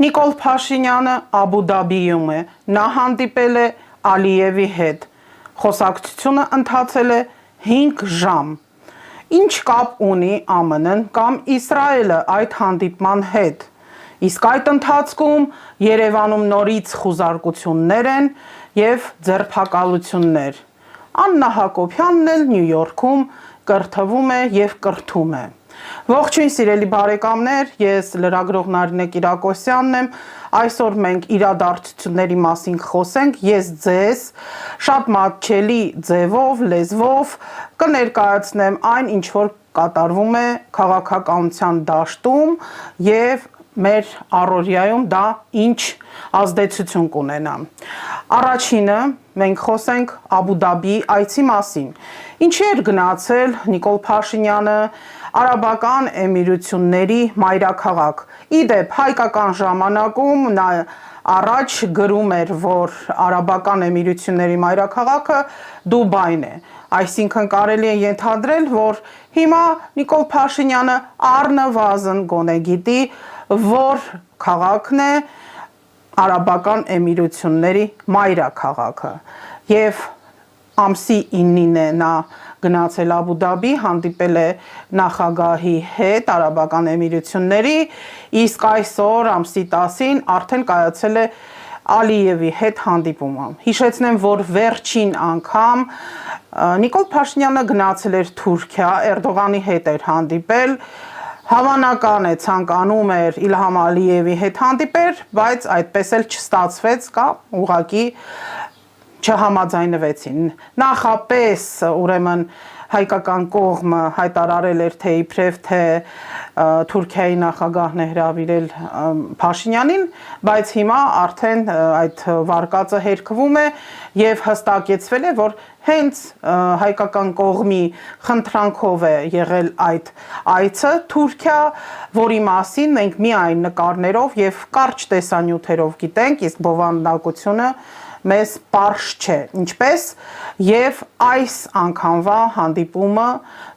Նիկոլ Փաշինյանը Աբու Դաբիում է, նա հանդիպել է Ալիևի հետ, խոսակցությունը ընթացել է 5 ժամ, ինչ կապ ունի ԱՄՆ-ն կամ Իսրայելը այդ հանդիպման հետ, իսկ այդ ընթացքում Երևանում նորից խուզարկություններ են և ձերբակալություններ, Աննա Հակոբյանն էլ Նյու Յորքում կրթվում է և կրթում է։ Ողջույն սիրելի բարեկամներ, ես լրագրող Նարինե Կիրակոսյանն եմ, այսօր մենք իրադարձությունների մասին խոսենք, ես ձեզ շատ մատչելի ձևով, լեզվով կներկայացնեմ այն, ինչ որ կատարվում է քաղաքականության դաշտում և մեր առօրյայում դա ինչ ազդեցություն կունենա։ Առաջինը մենք խոսենք Աբու Դաբիի այցի մասին։ Ինչի էր գնացել Նիկոլ Փաշինյանը Արաբական Էմիրությունների մայրաքաղաք։ Իդեպ հայկական ժամանակում նա առաջ գրում էր, որ Արաբական Էմիրությունների մայրաքաղաքը Դուբայն է։ Այսինքն կարելի է ենթադրել, որ հիմա Նիկոլ Փաշինյանը առնվազն գոնե գիտի, որ քաղաքն է Արաբական Էմիրությունների մայրաքաղաքը և ամսի 9-ին է նա գնացել Աբու Դաբի, հանդիպել է նախագահի հետ Արաբական Էմիրությունների, իսկ այսօր ամսի 10-ին արդեն կայացել է Ալիևի հետ հանդիպումը։ Հիշեցնեմ, որ վերջին անգամ Նիկոլ Փաշինյանը գնացել էր Թուրքիա, Էրդողանի հետ էր հանդիպել, հավանական է ցանկանում էր Իլհամ Ալիևի հետ հանդիպել, բայց այդպես էլ չստացվեց կամ ուղղակի չհամաձայնվեցին։ Նախապես ուրեմն հայկական կողմը հայտարարել էր, թե իբրև թե Թուրքիայի նախագահն է հրավիրել Փաշինյանին, բայց հիմա արդեն այդ վարկածը հերքվում է և հստակեցվել է, որ հենց հայկական կողմի խնդրանքով է եղել այդ այցը Թուրքիա, որի մասին մենք միայն նկարներով և կարճ տեսանյութերով գիտենք, իսկ բովանդակությունը մեզ պարզ չէ, ինչպես և այս անգամվա հանդիպումը,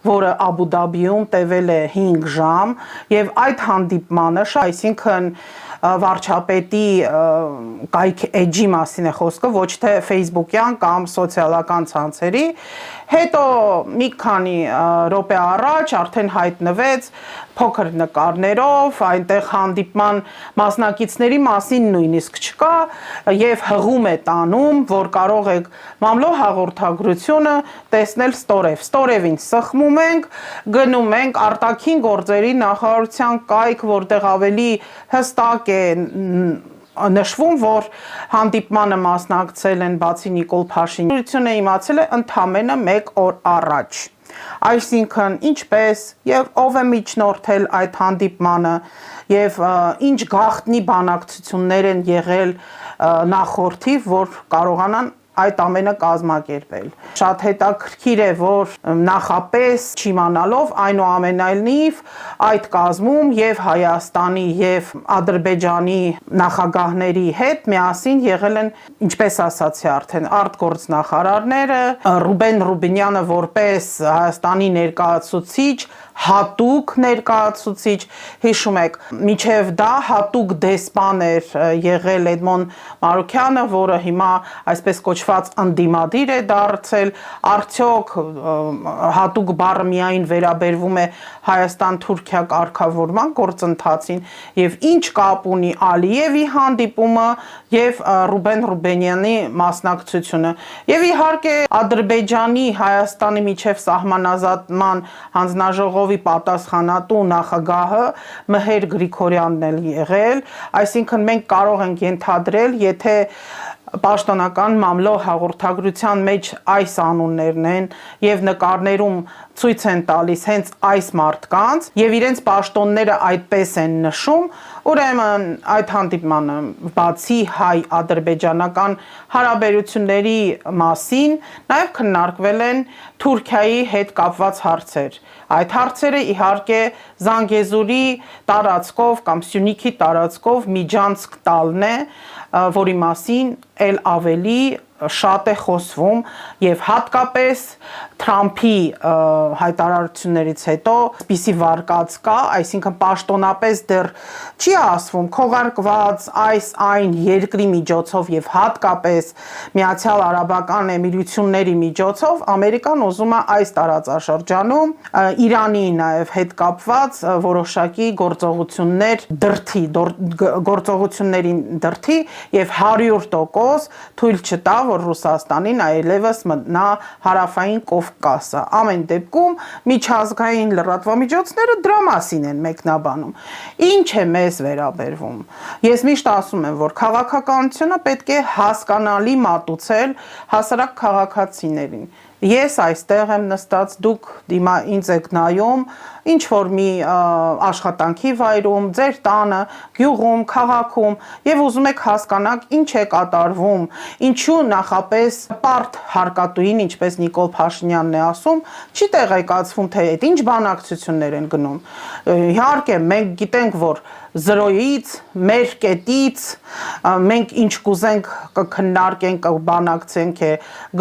որը Աբու Դաբիում տևել է 5 ժամ և այդ հանդիպմանը, այսինքն վարչապետի կայք էջի մասին է խոսքը, ոչ թե ֆեյսբուքյան կամ սոցիալական ցանցերի, հետո մի քանի րոպե առաջ արդեն հայտնվեց փոքր նկարներով, այնտեղ հանդիպման մասնակիցների մասին նույնիսկ չկա և հղում է տանում, որ կարող եք Մամլո հաղորդագրությունը տեսնել ստորև։ Ստորևին սխմում ենք, գնում ենք արտաքին գործերի նախարարության կայք, որտեղ ավելի հստակ է նշվում, որ հանդիպմանը մասնակցել են բացի Նիկոլ Փաշինյանը, իմացել է ընդամենը 1 օր առաջ։ Այսինքն ինչպես և ով է միջնորդել այդ հանդիպմանը և ինչ գաղտնի բանակցություններ են եղել նախորդի, որ կարողանան այդ ամենը կազմակերպել։ Շատ հետաքրքիր է, որ նախապես չիմանալով, այնուամենայնիվ այդ կազմում և Հայաստանի և Ադրբեջանի նախագահների հետ միասին եղել են, ինչպես ասացի արդեն, արտգործնախարարները, Ռուբեն Ռուբինյանը որպես Հայաստանի ներկայացուցիչ, հատուկ ներկայացուցիչ, հիշում եք, մինչև դա հատուկ դեսպան էր եղել Էդմոն Մարուքյանը, որը հիմա այսպես կոչված ընդդիմադիր է դարձել, արդյոք հատուկ բառը միայն վերաբերվում է Հայաստան-Թուրքիա կարգավորման գործընթացին և ինչ կապ ունի Ալիևի հանդիպումը և Ռուբեն Ռուբենյանի մասնակցությունը։ Եվ իհարկե Ադրբեջանի Հայաստանի միջև սահմանազատման հանձնաժողովի պատասխանատու նախագահը Մհեր Գրիգորյանն էլ եղել, այսինքն մենք կարող ենք ենթադրել, եթե պաշտոնական Մամլո հաղորդագրության մեջ այս անուններն են և նկարներում ցույց են տալիս հենց այս մարդկանց և իրենց պաշտոնները այդպես են նշում, ուրեմն այդ հանդիպմանը բացի հայ-ադրբեջանական հարաբերությունների մասին նաև քննարկվել են Թուրքիայի հետ կապված հարցեր։ Այդ հարցերը իհարկե Զանգեզուրի տարածքով կամ Սյունիքի տարածքով միջանցք տալն է, որի մասին էլ ավելի շատ է խոսվում և հատկապես Թրամփի հայտարարություններից հետո սպիսի վարկած կա, այսինքն պաշտոնապես դեռ չի ասվում քողարկված այս այն երկրի միջոցով եւ հատկապես Միացյալ Արաբական Էմիրությունների միջոցով Ամերիկան ուզում է այս տարածաշրջանում Իրանի նաեւ հետ կապված որոշակի գործողություններին դրթի եւ 100% թույլ չտա, որ Ռուսաստանին այլևս մտնա հարավային Կովկասը։ Ամեն դեպքում միջազգային լրատվամիջոցները դրա մասին են մեկնաբանում։ Ինչ է մեզ վերաբերվում։ Ես միշտ ասում եմ, որ քաղաքականությունը պետք է հասկանալի մատուցել հասարակ քաղաքացիներին։ Ես այստեղ եմ նստած, դուք դիմա ինձ եք նայում, ինչ որ մի աշխատանքի վայրում, ձեր տանը, գյուղում, քաղաքում եւ ուզում եք հասկանալ ինչ է կատարվում, ինչու նախապես պարտ հարկատուին, ինչպես Նիկոլ Փաշինյանն է ասում, չի տեղեկացվում, թե այդ ինչ բանակցություններ են գնում։ Իհարկե, մենք գիտենք, որ 0-ից, մեր կետից, մենք ինչ կուզենք կքննարկենք, կբանակցենք է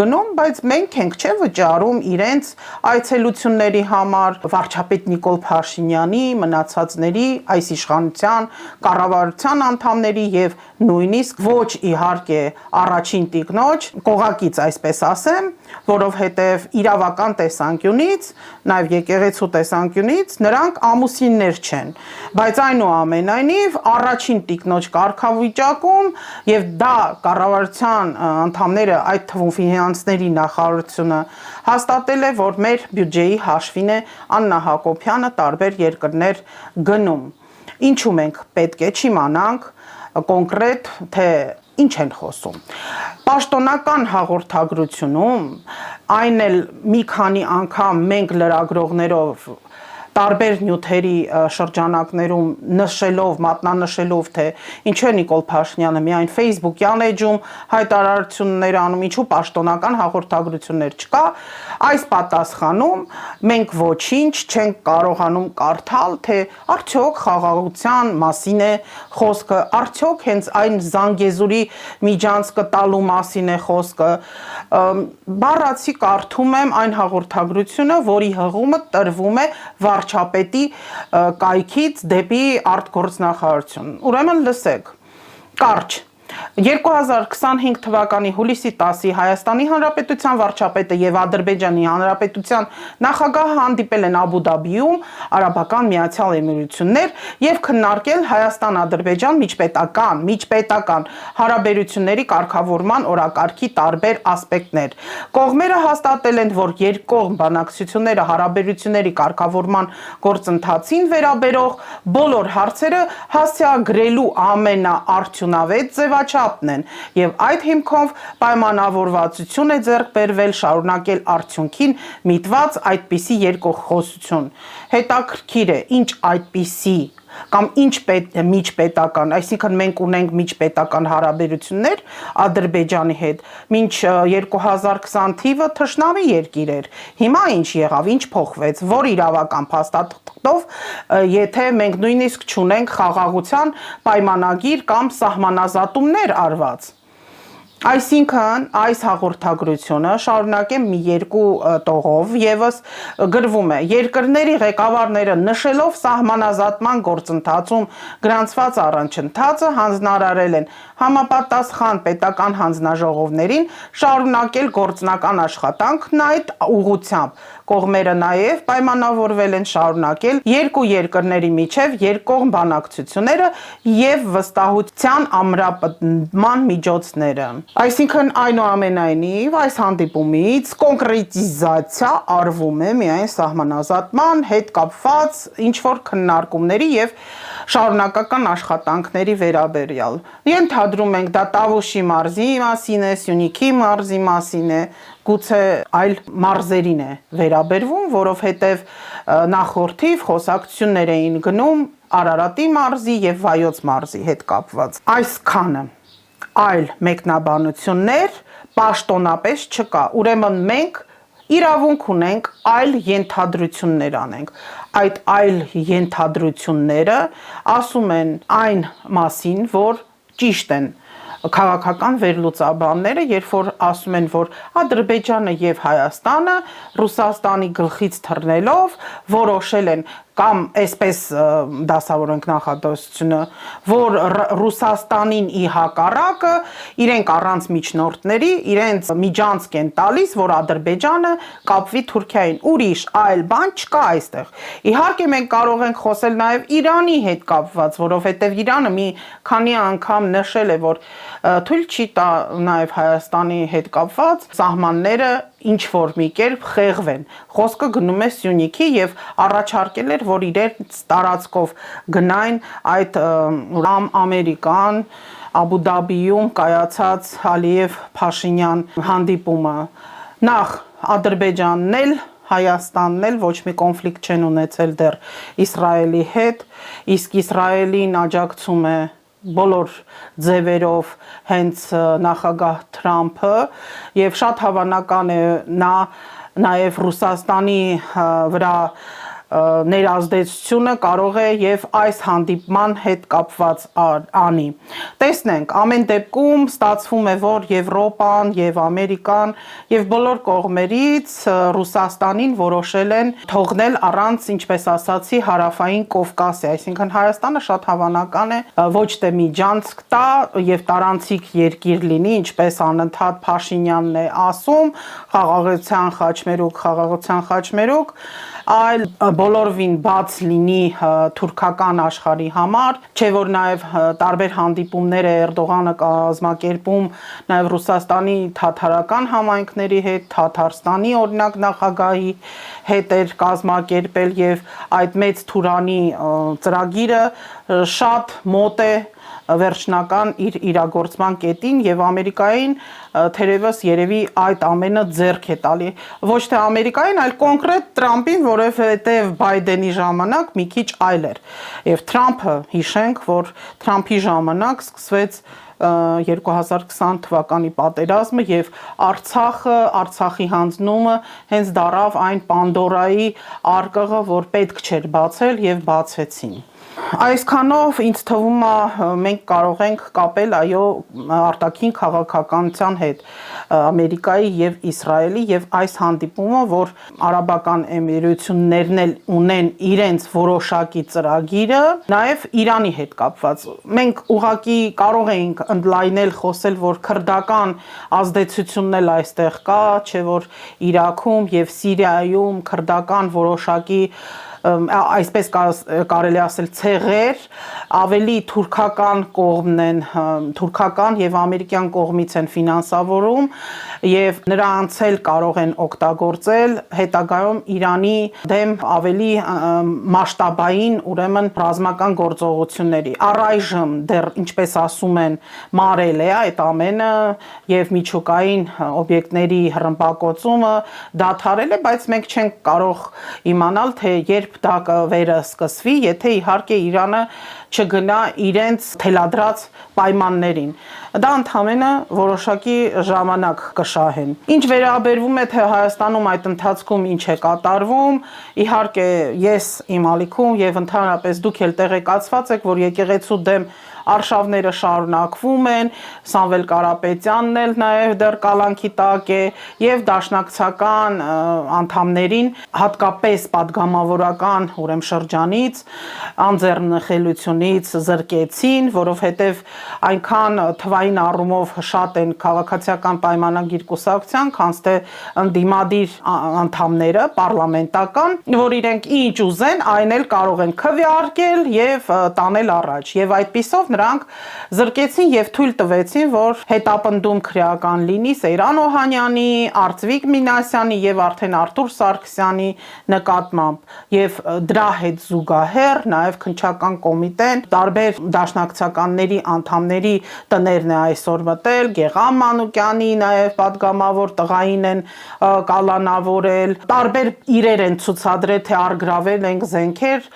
գնում, բայց մենք ենք չէ վճարում իրենց այցելությունների համար վարչապետ Նիկոլ Փաշինյանի, մնացածների, այս իշխանության, կառավարության անդամների եւ նույնիսկ ոչ իհարկե առաջին տիկնոջ, կողակից այսպես ասեմ, որովհետեւ իրավական տեսանկյունից, նաեւ եկեղեցու տեսանկյունից նրանք ամուսիններ չեն, բայց այնուամենայնիվ առաջին տիկնոջ կարգավիճակում եւ դա կառավարության անդամները, այդ թվում ֆինանսների նախարարությունը հաստատել է, որ մեր բյուջեի հաշվին է Աննա Հակոբյանը տարբեր երկրներ գնում։ Ինչու մենք պետք է չիմանանք կոնկրետ թե ինչ են խոսում։ Պաշտոնական հաղորդագրությունում այն էլ մի քանի անգամ մենք լրագրողներով տարբեր նյութերի շրջանակներում նշելով, մատնանշելով, թե ինչու է Նիկոլ Փաշինյանը միայն Facebook-յան էջում հայտարարություններ անում, ինչու պաշտոնական հաղորդագրություններ չկա, այս պատասխանում մենք ոչինչ չենք կարողանում կարդալ, թե արդյոք խաղաղության մասին է խոսքը, արդյոք հենց այն Զանգեզուրի միջանցքը տալու մասին է խոսքը, բառացի կարդում եմ այն հաղորդագրությունը, որի հղումը տրվում է վարչապետի կայքից դեպի արտգործնախարարություն։ Ուրեմն լսեք, կարճ 2025 թվականի հուլիսի 10-ի Հայաստանի Հանրապետության վարչապետը եւ Ադրբեջանի Հանրապետության նախագահը հանդիպել են Աբու Դաբիում, Արաբական Միացյալ Էմիրություններ եւ քննարկել Հայաստան-Ադրբեջան միջպետական հարաբերությունների կարգավորման օրակարգի տարբեր ասպեկտներ։ Կողմերը հաստատել են, որ երկկողմ բանակցությունները հարաբերությունների կարգավորման գործընթացին վերաբերող բոլոր հարցերը հասցեագրելու ամենաարդյունավետ ձևաչափն են եւ այդ հիմքով պայմանավորվածություն է ձեռք բերվել շարունակել արդյունքին միտված այդպիսի երկխոսություն։ Հետաքրքիր է, ինչ այդպիսի կամ ինչ միջպետական, այսինքն մենք ունենք միջպետական հարաբերություններ Ադրբեջանի հետ, մինչ 2020 թիվը թշնամի երկիր էր։ Հիմա ինչ եղավ, ինչ փոխվեց, որ իրավական փաստաթղթով, եթե մենք նույնիսկ չունենք խաղաղության պայմանագիր կամ սահմանազատումներ արված։ Այսինքն այս հաղորդագրությունը շարունակեմ մի երկու տողով եւս գրվում է երկրների ղեկավարները նշելով սահմանազատման գործընթացում գրանցված առանցքը հանձնարարել են համապատասխան պետական հանձնաժողովներին շարունակել գործնական աշխատանքն այդ ուղղությամբ կողմերը նաև պայմանավորվել են շարունակել երկու երկրների միջև երկկողմ բանակցությունները եւ վստահության ամրապնդման միջոցները Այսինքն այնուամենայնիվ այս հանդիպումից կոնկրետիզացիա արվում է միայն սահմանազատման հետ կապված ինչ-որ քննարկումների եւ շարունակական աշխատանքների վերաբերյալ։ Ենթադրում ենք դա Տավուշի մարզի մասին է, Սյունիքի մարզի մասին է, գուցե այլ մարզերին է վերաբերվում, որովհետեւ նախորդիվ խոսակցություններ էին գնում Արարատի մարզի եւ Վայոց մարզի հետ կապված։ Այսքանը այլ մեկնաբանություններ պաշտոնապես չկա, ուրեմն մենք իրավունք ունենք այլ ենթադրություններ անենք, այդ այլ ենթադրությունները ասում են այն մասին, որ ճիշտ են քաղաքական վերլուծաբանները, երբ որ ասում են, որ Ադրբեջանը եւ Հայաստանը Ռուսաստանի գլխից թռնելով որոշել են կամ այսպես դասավորենք նախադասությունը, որ Ռուսաստանին ի հակառակը իրենք առանց միջնորդների իրենց միջանցք են տալիս, որ Ադրբեջանը կապվի Թուրքիային, ուրիշ այլ բան չկա այստեղ։ Իհարկե մենք կարող ենք խոսել նաև Իրանի հետ կապված, որովհետև Իրանը մի քանի անգամ նշել է, որ թույլ չի տա նաև Հայաստանի հետ կապված սահմանները ինչ որ մի կերպ խեղվեն։ Խոսքը գնում է Սյունիքի եւ առաջարկել էր, որ իրենց տարածքով գնային այդ ամերիկան Աբու Դաբիում կայացած Ալիև-Փաշինյան հանդիպումը։ Նախ Ադրբեջանն էլ Հայաստանն էլ ոչ մի կոնֆլիկտ չեն ունեցել դեռ Իսրայելի հետ, իսկ Իսրայելին աջակցում է բոլոր ձևերով հենց նախագահ Թրամփը եւ շատ հավանական է նա նաեւ Ռուսաստանի վրա ներազդեցությունը կարող է եւ այս հանդիպման հետ կապված անի։ Տեսնենք, ամեն դեպքում ստացվում է, որ Եվրոպան եւ Ամերիկան եւ բոլոր կողմերից Ռուսաստանին որոշել են թողնել առանց, ինչպես ասացի, հարավային Կովկասի, այսինքն Հայաստանը շատ հավանական է ոչ թե միջանցք տա եւ տարանցիկ երկիր լինի, ինչպես անընդհատ Փաշինյանն է ասում, խաղաղության խաչմերուկ, այլ բոլորովին բաց լինի թուրքական աշխարհի համար, չէ որ նաև տարբեր հանդիպումներ է Էրդողանը կազմակերպում նաև Ռուսաստանի թաթարական համայնքների հետ, Թաթարստանի օրինակ նախագահի հետ էր կազմակերպել եւ այդ մեծ Թուրանի ծրագիրը շատ մոտ է վերջնական իր իրագործման կետին եւ Ամերիկային թերևս երևի այդ ամենը ձեռք է տալի ոչ թե Ամերիկային, այլ կոնկրետ Թրամփին, որովհետեւ Բայդենի ժամանակ մի քիչ այլ էր։ Եվ Թրամփը հիշենք, որ Թրամփի ժամանակ սկսվեց 2020 թվականի պատերազմը եւ Արցախի հանձնումը հենց դարավ այն Պանդորայի արկղը, որ պետք չէր բացել եւ բացվեցին։ Այսքանով ինձ թվում է մենք կարող ենք կապել այո արտաքին քաղաքականության հետ Ամերիկայի եւ Իսրայելի եւ այս հանդիպումը, որ արաբական էմիրություններն էլ ունեն իրենց որոշակի ծրագիրը, նաեւ Իրանի հետ կապված։ Մենք ուղղակի կարող ենք ընդլայնել խոսել, որ քրդական ազդեցությունն էլ այստեղ կա, չէ որ Իրաքում եւ Սիրիայում քրդական որոշակի այսպես կարելի ասել ցեղեր ավելի թուրքական կողմն են, թուրքական եւ ամերիկյան կողմից են ֆինանսավորում եւ նրանց էլ կարող են օգտագործել հետագայում Իրանի դեմ ավելի մասշտաբային, ուրեմն ռազմական գործողությունների։ Առայժմ դեռ ինչպես ասում են մարել է այդ ամենը եւ միջուկային օբյեկտների հրմբակոծումը դադարել է, բայց մենք չենք կարող իմանալ թե երբ դա կվերսկսվի, եթե իհարկե Իրանը չգնա իրենց թելադրած պայմաններին։ Դա ընդհանրապես որոշակի ժամանակ կշահեն։ Ինչ վերաբերվում է թե Հայաստանում այդ ընթացքում ինչ է կատարվում, իհարկե ես իմ ալիքում եւ ընդհանրապես դուք էլ տեղեկացված եք, որ եկեղեցու դեմ արշավները շարունակվում են, Սամվել Կարապետյանն էլ նաև դեռ կալանքի տակ է եւ դաշնակցական անդամներին հատկապես падգամավորական ուրեմն շրջանից անձեռնխելությունից զրկեցին, որովհետեւ այնքան թվային առումով շատ են քաղաքացիական պայմանագիր կուսակցության, քանց թե ընդդիմադիր անդամները պարլամենտական, որ իրենք ինչ ուզեն, այն էլ կարող են քվեարկել եւ տանել առաջ եւ այդպիսով նրանք զրկեցին եւ թույլ տվեցին, որ հետապնդում քրեական լինի Սեյրան Օհանյանի, Արծվիկ Մինասյանի եւ արդեն Արթուր Սարգսյանի նկատմամբ եւ դրա հետ զուգահեռ նաեւ քննչական կոմիտեն տարբեր դաշնակցականների անդամների տներն է այսօր մտել, Գեգամ Մանուկյանի նաեւ падգամավոր տղային են կալանավորել, տարբեր իրեր են ցուցադրել, թե արգրավել են զենքեր,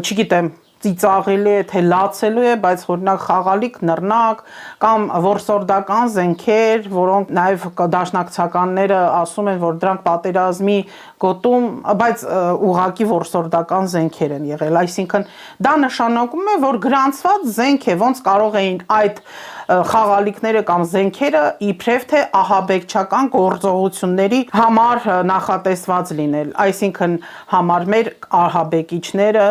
չգիտեմ ծիծաղելի է, թե լացելու է, բայց օրինակ խաղալիք, նռնակ կամ որսորդական զենքեր, որոնք նաև դաշնակցականները ասում են, որ դրանք պատերազմի գոտում, բայց ուղղակի որսորդական զենքեր են եղել, այսինքն դա նշանակում է, որ գրանցված զենք է, ոնց կարող էին այդ խաղալիքները կամ զենքերը իբրև թե ահաբեկչական գործողությունների համար նախատեսված լինել, այսինքն համար մեր ահաբեկիչները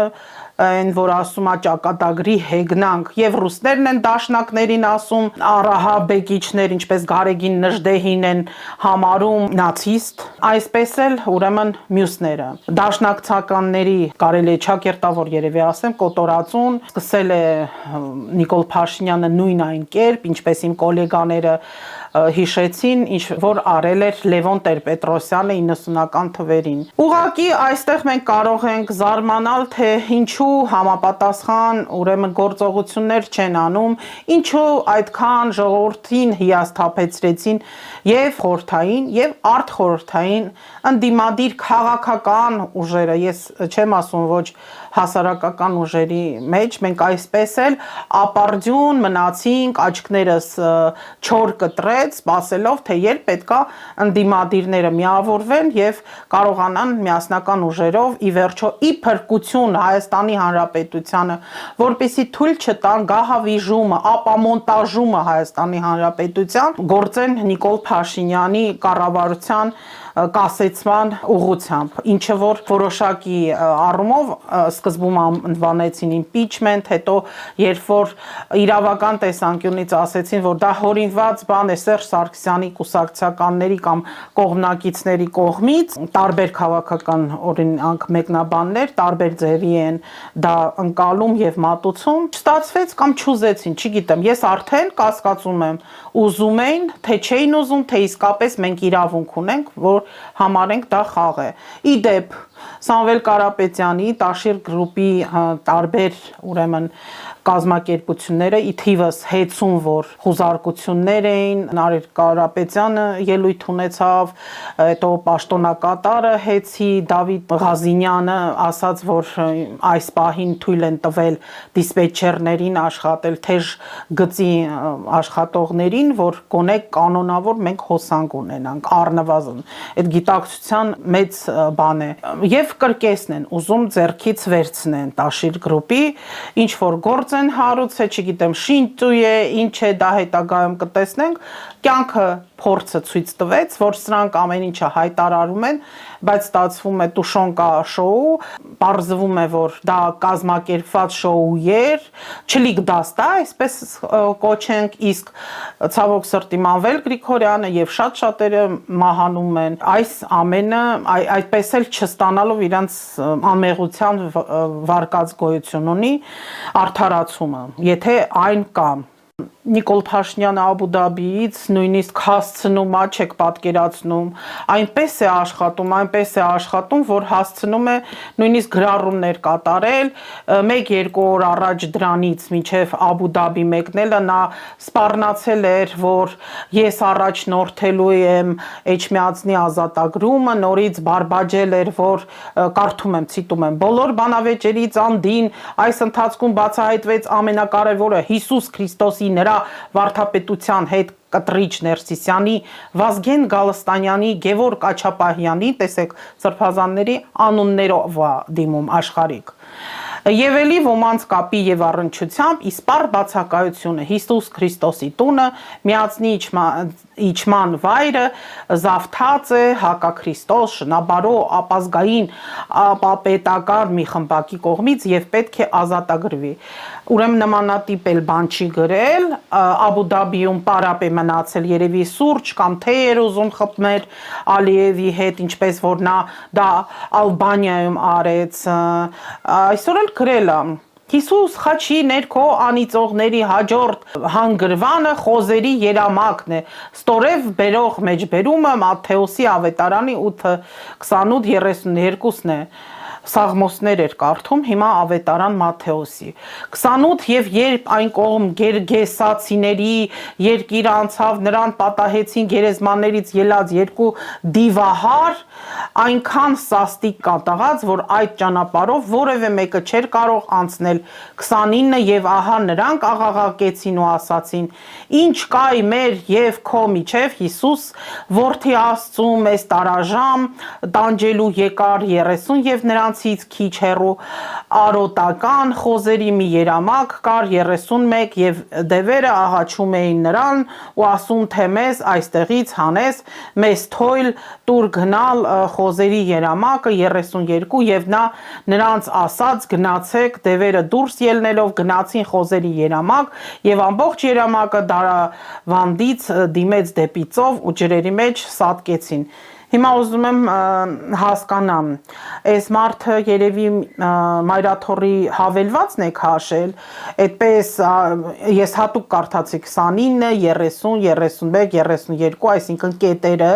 այն որ ասում է ճակատագրի հեգնանք եւ ռուսներն են դաշնակներին ասում ահաբեկիչներ ինչպես Գարեգին Նժդեհին են համարում նացիստ այսպես էլ ուրեմն մյուսները դաշնակցականների կարելի է ճակերտավոր երևի ասեմ կոտորածուն սկսել է Նիկոլ Փաշինյանը նույն այն կերպ ինչպես իմ գոլեգաները հիշեցին, ինչ որ արել էր Լևոն Տեր-Պետրոսյանը 90-ական թվերին։ Ուղղակի այստեղ մենք կարող ենք զարմանալ, թե ինչու համապատասխան ուրեմն գործողություններ չեն անում, ինչու այդքան ժողովրդին հիասթափեցրեցին եւ խորհրդային եւ արտխորհրդային ընդդիմադիր քաղաքական ուժերը, ես չեմ ասում ոչ հասարակական ուժերի մեջ, մենք այսպես էլ ապարդյուն մնացինք, աչքներս չոր կտրեց, սպասելով, թե երբ պետքա ընդդիմադիրները միավորվեն եւ կարողանան միասնական ուժերով ի վերջո ի փրկություն Հայաստանի Հանրապետությանը, որպեսզի թույլ չտան գահավիժումը, ապամոնտաժումը Հայաստանի Հանրապետության, գործեն Նիկոլ Փաշինյանի կառավարության կասեցման ուղղությամբ, ինչը որ որոշակի առումով սկզբում անվանեցին impeachment, հետո երբ որ իրավական տեսանկյունից ասեցին, որ դա հորինված բան է Սերժ Սարգսյանի կուսակցականների կամ կողմնակիցների կողմից, տարբեր քաղաքական օրինակ մեկնաբաններ տարբեր ձևի են դա ընկալում եւ մատուցում, չստացվեց կամ չուզեցին, չգիտեմ, ես արդեն կասկածում եմ, ուզում էին, թե չէին ուզում, թե իսկապես մենք իրավունք ունենք, որ համարենք դա խաղ է։ Իդեպ Սամվել Կարապետյանի Տաշիր գրուպի տարբեր ուրեմն կազմակերպությունները ի թիվս հեծում որ խուզարկություններ էին Նարեկ Կարապետյանը ելույթ ունեցավ հետո պաշտոնակատարը հեծի Դավիթ Ղազինյանը ասաց որ այս պահին թույլ են տվել դիսպեչերներին աշխատել թեժ գծի աշխատողներին որ գոնե կանոնավոր մենք հոսանք ունենանք առնվազն այդ գիտակցության մեծ բան է եւ կրկեսն են ուզում ձեռքից վերցնեն Տաշիր գրուպի ինչ որ գործ են հարուցը, չգիտեմ, շինծու է, ինչ է, դա հետագայում կտեսնենք, կյանքը փորձը ցույց տվեց, որ սրանք ամեն ինչը հայտարարում են, բայց ստացվում է տուշոնկա շոու, պարզվում է, որ դա կազմակերպված շոու էր, չլիկ դաստա, այսպես կոչենք, իսկ ցավոք սրտի Մանվել Գրիգորյանը եւ շատ շատերը մահանում են, այս ամենը այդպես էլ չստանալով իրանց անմեղության վարկած գոյություն ունի արդարացումը, եթե այն կա Նիկոլ Փաշինյանը Աբու Դաբիից նույնիսկ հասցնում է, չեք պատկերացնում, այնպես է աշխատում, որ հասցնում է նույնիսկ գրառումներ կատարել, 1-2 օր առաջ դրանից մինչև Աբու Դաբի մեկնելը նա սպառնացել էր, որ ես առաջնորդելու եմ Էջմիածնի ազատագրումը, նորից բարբաջել էր, որ կարդում եմ, ցիտում եմ, բոլոր բանավեճերից անդին այս ընթացքում բացահայտվեց ամենակարևորը Հիսուս Քրիստոսի նրա վարդապետության հետ Կտրիչ Ներսիսյանի, Վազգեն Գալստանյանի, Գևորգ Աչապահյանի, տեսեք սրբազանների անուններով դիմում աշխարհիկ։ Եվ էլի ոմանց կապի եւ առնչությամբ իսպար բացակայությունը Հիսուս Քրիստոսի տունը միածնի իջման վայրը զավթած է հակաքրիստոս շնաբարո ապազգային ապապետական մի խմբակի կողմից եւ պետք է ազատագրվի ուրեմն նմանատիպ էլ բան չի գրել Աբու Դաբիում պարապ է մնացել երևի սուրճ կամ թե էր ուզում խփներ Ալիևի հետ ինչպես որ նա դա Ալբանիայում արեց այսօր էլ գրել է Հիսուս խաչի ներքո անիծողների հաջորդ հանգրվանը խոզերի երամակն է ստորև բերող մեջ բերումը Մատթեոսի ավետարանի 8:28-32-ն է Սաղմոսներ էր կարդում, հիմա Ավետարան Մատթեոսի 28 եւ երբ այն կողմ Գերգեսացիների երկիր անցավ, նրան պատահեցին գերեզմաններից ելած երկու դիվահար, այնքան սաստիկ կատաղած, որ այդ ճանապարհով որևէ մեկը չէր կարող անցնել 29 եւ ահա նրանք աղաղակեցին ու ասացին. Ինչ կայ մեր եւ քո միջև Հիսուս, որդի Աստծու, մեզ տարաժամ, տանջելու եկար 30 եւ նրանցից քիչ հեռու արոտական խոզերի մի երամակ կար 31 եւ դևերը աղաչում էին նրան ու ասում թե մեզ այստեղից հանես, մեզ թույլ տուր գնալ խոզերի երամակը 32 եւ նա նրանց ասաց գնացեք, դևերը դուրս ելնելով գնացին խոզերի երամակ եւ ամբողջ երամակը դարավանդից դիմեց դեպի ծով ու ջրերի մեջ սատկեցին։ Հիմա ուզում եմ հասկանամ, այս մարդը երևի մայրաթորի հավելվածն է քաշել, այդպես ես հատուկ կարդացի 29, 30, 31, 32, այսինքն կետերը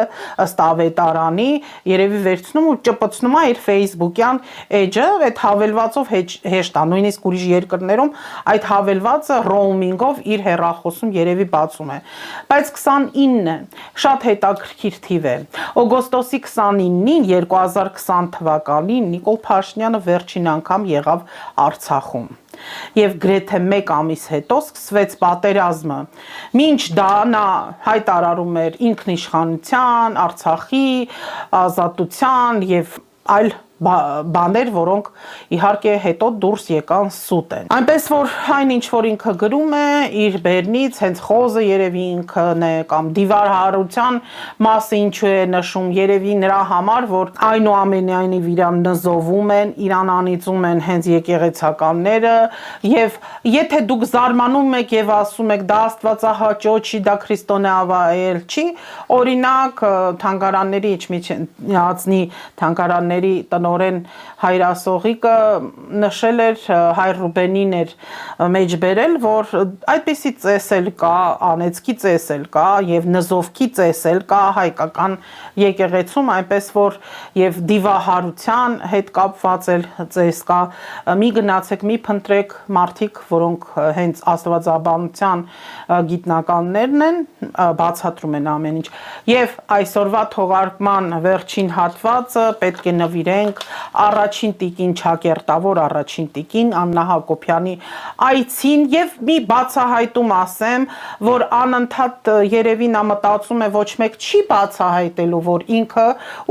ըստ Ավետարանի երևի վերցնում ու ճպցնում է իր Facebook-յան էջը, այդ հավելվածով հեշտ է, նույնիսկ ուրիշ երկրներում այդ հավելվածը roaming-ով իր հեռախոսում երևի բացում է, բայց 29 շատ հետաքրքիր թիվ է, օգոստոսի 29-ին 2020 թվականին Նիկոլ Փաշինյանը վերջին անգամ եղավ Արցախում եւ գրեթե 1 ամիս հետո սկսվեց պատերազմը մինչ դա նա հայտարարում էր ինքնիշխանության, Արցախի ազատության եւ այլ բաներ, որոնք իհարկե հետո դուրս եկան սուտ են։ Այնպես որ այն ինչ որ ինքը գրում է իր բերնից, հենց խոզը երևի ինքն է կամ դիվարհարության մասը ինչու է նշում, երևի նրա համար, որ այնուամենայնիվ իրան նզովում են, իրան անիծում են հենց եկեղեցականները եւ եթե դուք զարմանում եք եւ ասում եք դա Աստվածահաճո չի, դա քրիստոնեավայել չի, օրինակ թանգարանների իջմիջնացնի թանգարանների տնօրեն Հայրասողիկը նշել էր Հայր Ռուբենին էր մեջ բերել, որ այդպիսի ծեսել կա, անեծքի ծեսել կա եւ նզովքի ծեսել կա հայկական եկեղեցում, այնպես որ եւ դիվահարության հետ կապված էլ ծես կա, մի գնացեք, մի փնտրեք մարդիկ, որոնք հենց աստվածաբանության գիտնականներն են, բացատրում են ամեն ինչ։ Եվ այսօրվա թողարկման վերջին հատվածը պետք է նվիրենք առաջին տիկին Չակերտավոր առաջին տիկին Աննա Հակոբյանի այցին եւ մի բացահայտում ասեմ, որ անընդհատ երևի նա մտածում է ոչ մեկ չի բացահայտելու, որ ինքը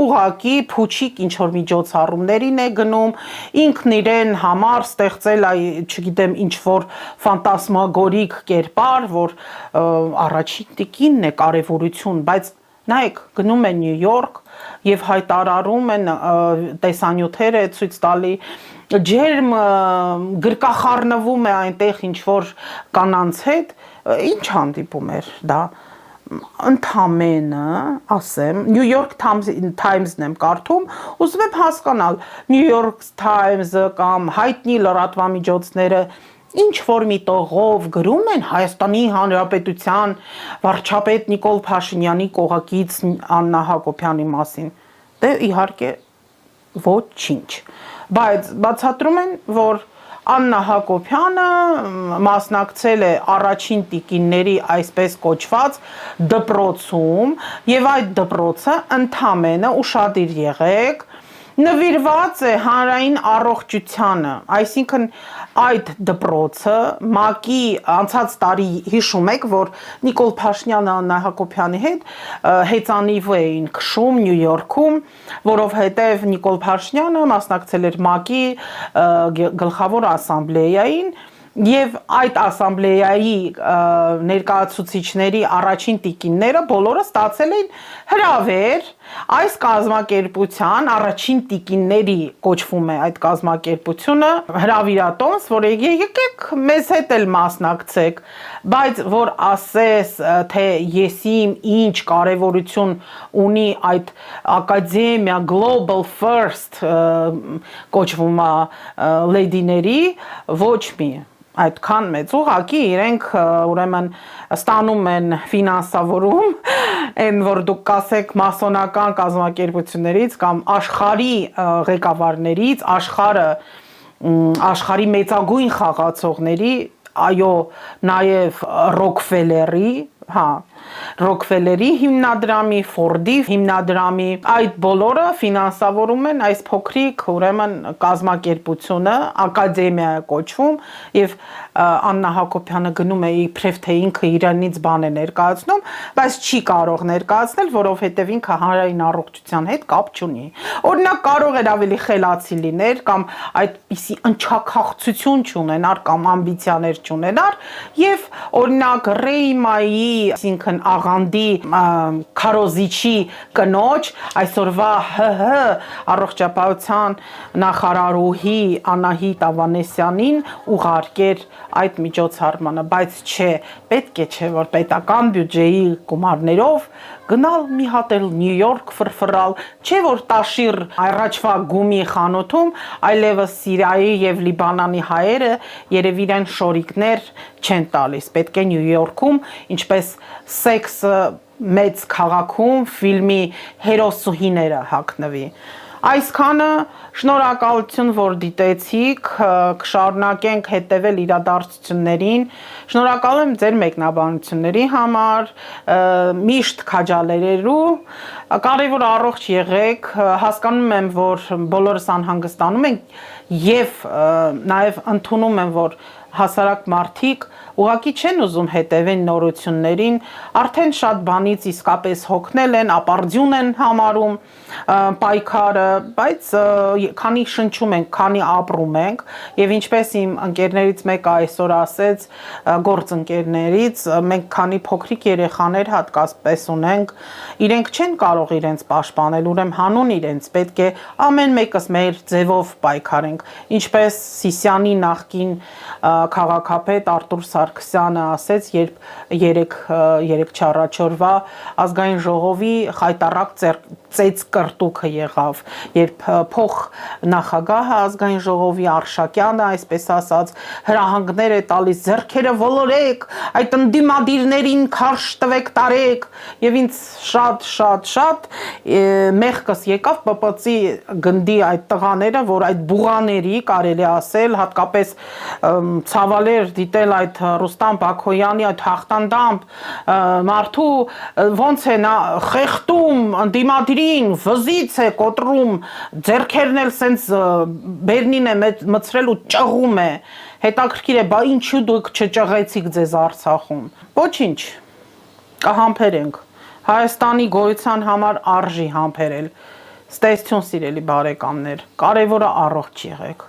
ուղակի փուչիկ ինչ որ միջոցառումներին է գնում, ինքն իրեն համար ստեղծել այ չգիտեմ ինչ որ ֆանտասմագորիկ կերպար, որ առաջին տիկինն է կարևորություն, բայց նայեք գնում է Նյու Յորք եւ հայտարարում են տեսանյութերը ցույց տալի ջերմ գրկախառնվում է այնտեղ ինչ որ կանանց հետ, ինչ հանդիպում էր դա ընդամենը ասեմ New York Times-ն եմ կարդում, ուզում եմ հասկանալ New York Times-ը կամ հայտնի լրատվամիջոցները ինչ որ մի տողով գրում են Հայաստանի Հանրապետության վարչապետ Նիկոլ Փաշինյանի կողակից Աննա Հակոբյանի մասին, դե իհարկե ոչինչ, բայց բացատրում են, որ Աննա Հակոբյանը մասնակցել է առաջին տիկինների այսպես կոչված դպրոցում եւ այդ դպրոցը ընդամենը ուշադիր եղեք նվիրված է հանրային առողջությանը, այսինքն այդ դպրոցը ՄԱԿ-ի անցած տարի հիշում եք, որ Նիկոլ Փաշինյանը Աննա Հակոբյանի հետ հեծանիվ էին քշում Նյու Յորքում, որովհետև Նիկոլ Փաշինյանը մասնակցել էր ՄԱԿ-ի գլխավոր ասամբլեային Եվ այդ ասամբլեայի ներկայացուցիչների առաջին տիկինները բոլորը ստացել են հրավեր այս կազմակերպության առաջին տիկինների կոչվում է այդ կազմակերպությունը հրավիրատոմս, որ եկեք մեզ հետ էլ մասնակցեք, բայց որ ասես թե եսիմ ինչ կարևորություն ունի այդ ակադեմիա Global First կոչվում է լեդիների ոչ մի այդքան մեծ ուղղակի իրենք ուրեմն ստանում են ֆինանսավորում այն որ դուք կասեք մասոնական կազմակերպություններից կամ աշխարհի ղեկավարներից աշխարհի մեծագույն խաղացողների այո նաև Ռոքֆելերի Ռոքֆելերի հիմնադրամի, Ֆորդի հիմնադրամի, այդ բոլորը ֆինանսավորում են այս փոքրիկ ուրեմն կազմակերպությունը, ակադեմիա է կոչվում եւ Աննա Հակոբյանը գնում է իբրև թե ինքը իրանից բան է ներկայացնում, բայց չի կարող ներկայացնել, որովհետեւ ինքը հանրային առողջության հետ կապ չունի։ Օրինակ կարող էր ավելի խելացի լիներ կամ այդպիսի ընչաքաղցություն չունենար կամ ամբիցիաներ չունենար եւ օրինակ Ռեյմայի, այսինքն աղանդի քարոզիչի կնոջ այսօրվա ՀՀ առողջապահության նախարարուհի Անահիտ Ավանեսյանին ուղարկեր այդ միջոցառմանը, բայց չէ, պետք է չէ որ պետական բյուջեի գումարներով գնալ մի հատ էլ Նյու Յորք ֆրֆռալ, չէ որ տաշիր առաջվա գումի խանութում այլևս Սիրիայի եւ Լիբանանի հայերը երևի իրեն շորիկներ չեն տալիս, պետք է Նյու Յորքում, ինչպես Սեքսը մեծ քաղաքում ֆիլմի հերոսուհիները հագնվի։ Այսքանը շնորհակալություն, որ դիտեցիք, կշարունակենք հետևել իրադարձություններին, շնորհակալ եմ ձեր մեկնաբանությունների համար, միշտ քաջալերելու, կարևոր առողջ եղեք, հասկանում եմ, որ բոլորս անհանգստանում ենք եւ նաեւ ընդունում եմ, որ հասարակ մարդիկ ուղղակի չեն ուզում հետևեն նորություններին, արդեն շատ բանից իսկապես հոգնել են, ապարդյուն են համարում պայքարը, բայց քանի շնչում ենք, քանի ապրում ենք, եւ ինչպես իմ ընկերներից մեկը այսօր ասեց, գործընկերներից, մենք քանի փոքրիկ երեխաներ հատկապես ունենք, իրենք չեն կարող իրենց պաշտպանել, ուրեմն հանուն իրենց պետք է ամեն մեկս մեր ձևով պայքարենք, ինչպես Սիսիանի նախկին քաղաքապետ Արտուր Սարգսյանը ասեց, երբ երեք չառաջորվա ազգային ժողովի խայտառակ ծեծ կրտուքը եղավ, երբ փոխ նախագահը ազգային ժողովի Արշակյանը, այսպես ասած, հրահանգներ է տալիս ձեռքերը ոլորեք, այդ ընդդիմադիրներին քարշ տվեք տարեք, եւ ինձ շատ մեղքս եկավ ՊՊՑ-ի գնդի այդ տղաները, որ այդ բուղաների կարելի ասել, հատկապես ցավալեր դիտել այդ Ռուստամ Բաքոյանի այդ հաղթանդամբ մարդու ոնց է նա խեղտում ընդդիմադիրին, վզից է կոտրում, ձեռքերն էլ սենց բերնին է մցրել ու ճղում է, հետաքրքիր է, բա ինչու դուք չճղեցիք ձեզ Արցախում, ոչինչ, կհամբերենք, Հայաստանի գոյության համար արժի համբերել, ստեսություն սիրելի բարեկամներ, կարևորը առողջ եղեք։